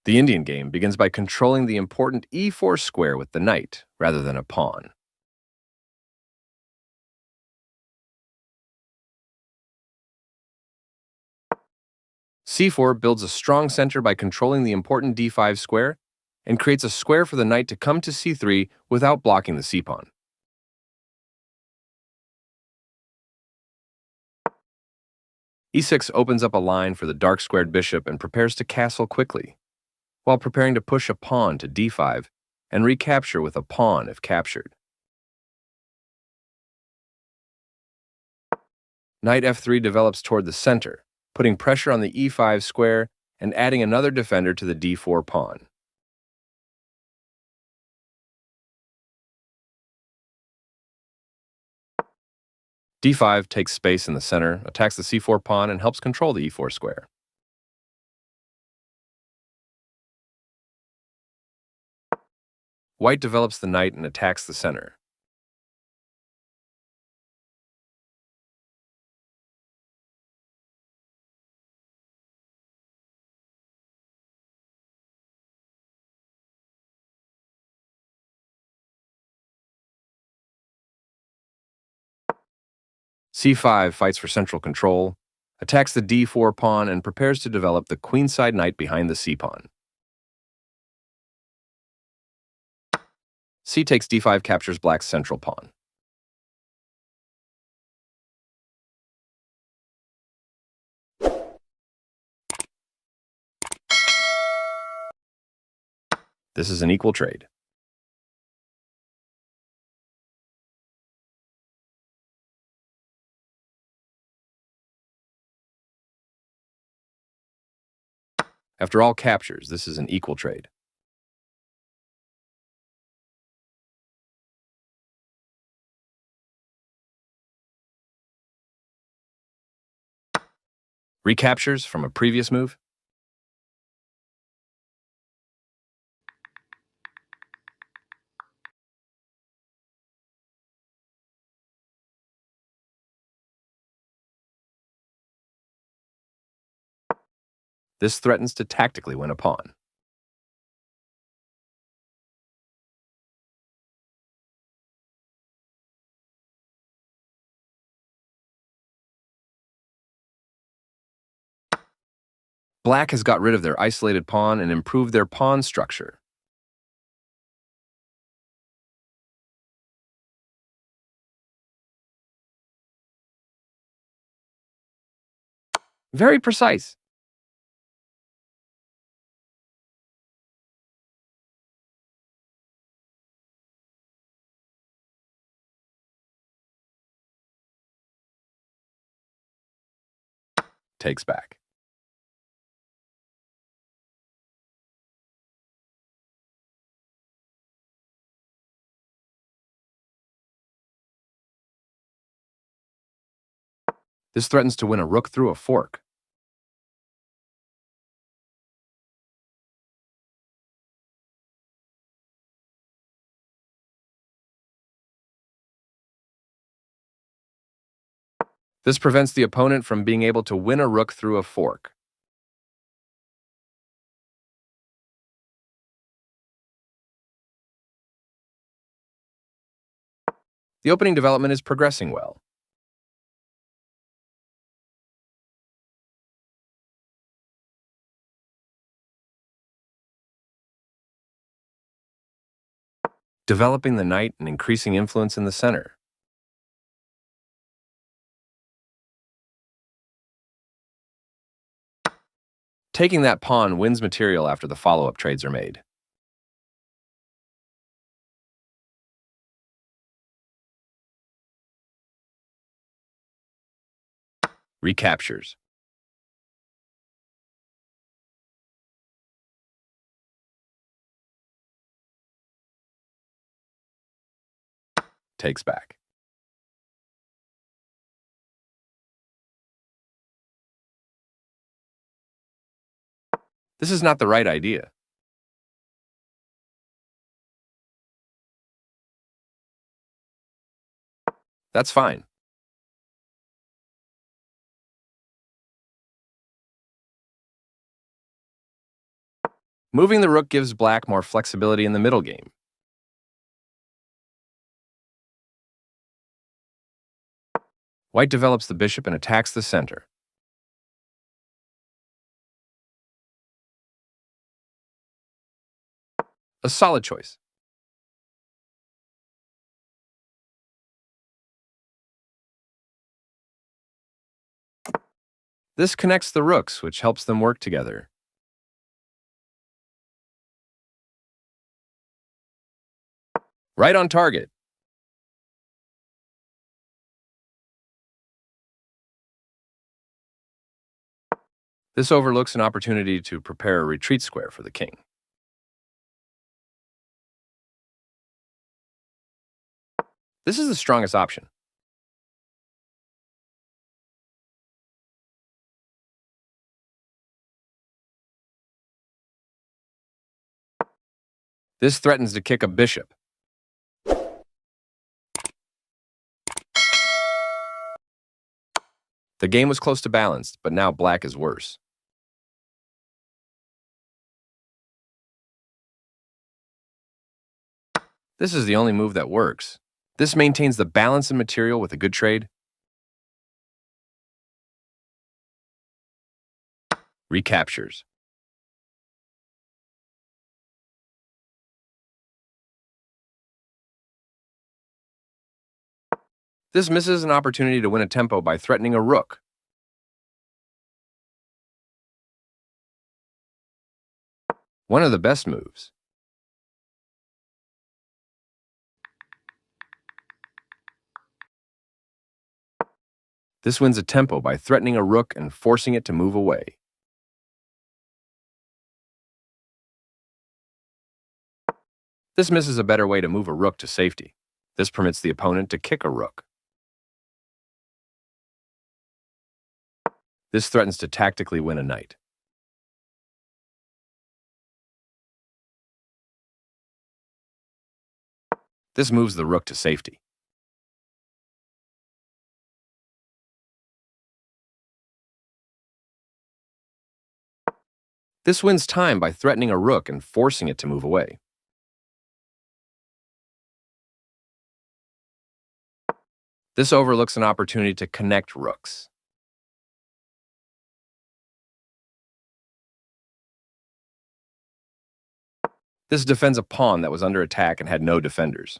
The Indian game begins by controlling the important e4 square with the knight, rather than a pawn. c4 builds a strong center by controlling the important d5 square and creates a square for the knight to come to c3 without blocking the c-pawn. e6 opens up a line for the dark-squared bishop and prepares to castle quickly, while preparing to push a pawn to d5 and recapture with a pawn if captured. Knight f3 develops toward the center, putting pressure on the e5 square and adding another defender to the d4 pawn. d5 takes space in the center, attacks the c4 pawn, and helps control the e4 square. White develops the knight and attacks the center. c5 fights for central control, attacks the d4 pawn, and prepares to develop the queenside knight behind the c-pawn. c takes d5 captures black's central pawn. This is an equal trade. After all captures, this is an equal trade. Recaptures from a previous move. This threatens to tactically win a pawn. Black has got rid of their isolated pawn and improved their pawn structure. Very precise. Takes back. This threatens to win a rook through a fork. This prevents the opponent from being able to win a rook through a fork. The opening development is progressing well. Developing the knight and increasing influence in the center. Taking that pawn wins material after the follow-up trades are made. Recaptures. Takes back. This is not the right idea. That's fine. Moving the rook gives black more flexibility in the middle game. White develops the bishop and attacks the center. A solid choice. This connects the rooks, which helps them work together. Right on target. This overlooks an opportunity to prepare a retreat square for the king. This is the strongest option. This threatens to kick a bishop. The game was close to balanced, but now black is worse. This is the only move that works. This maintains the balance in material with a good trade. Recaptures. This misses an opportunity to win a tempo by threatening a rook. One of the best moves. This wins a tempo by threatening a rook and forcing it to move away. This misses a better way to move a rook to safety. This permits the opponent to kick a rook. This threatens to tactically win a knight. This moves the rook to safety. This wins time by threatening a rook and forcing it to move away. This overlooks an opportunity to connect rooks. This defends a pawn that was under attack and had no defenders.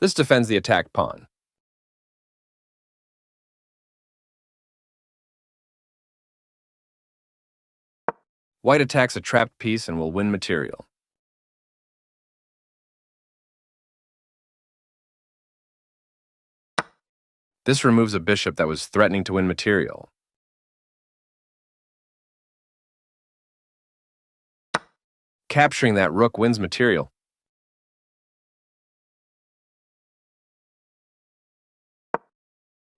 This defends the attacked pawn. White attacks a trapped piece and will win material. This removes a bishop that was threatening to win material. Capturing that rook wins material.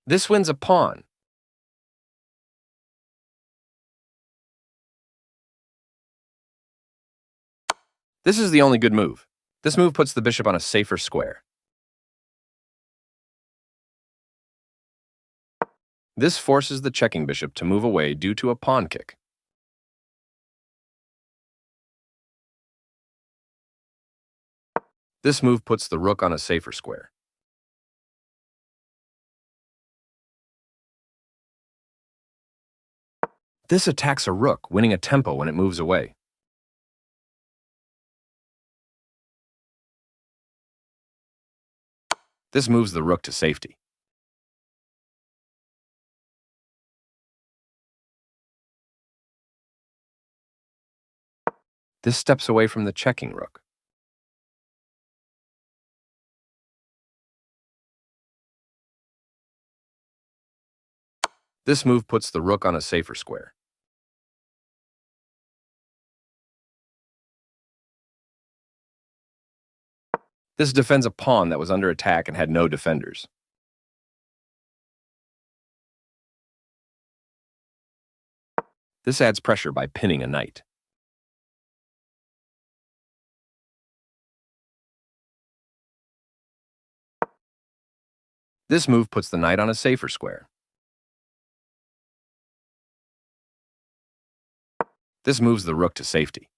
This wins a pawn. This is the only good move. This move puts the bishop on a safer square. This forces the checking bishop to move away due to a pawn kick. This move puts the rook on a safer square. This attacks a rook, winning a tempo when it moves away. This moves the rook to safety. This steps away from the checking rook. This move puts the rook on a safer square. This defends a pawn that was under attack and had no defenders. This adds pressure by pinning a knight. This move puts the knight on a safer square. This moves the rook to safety.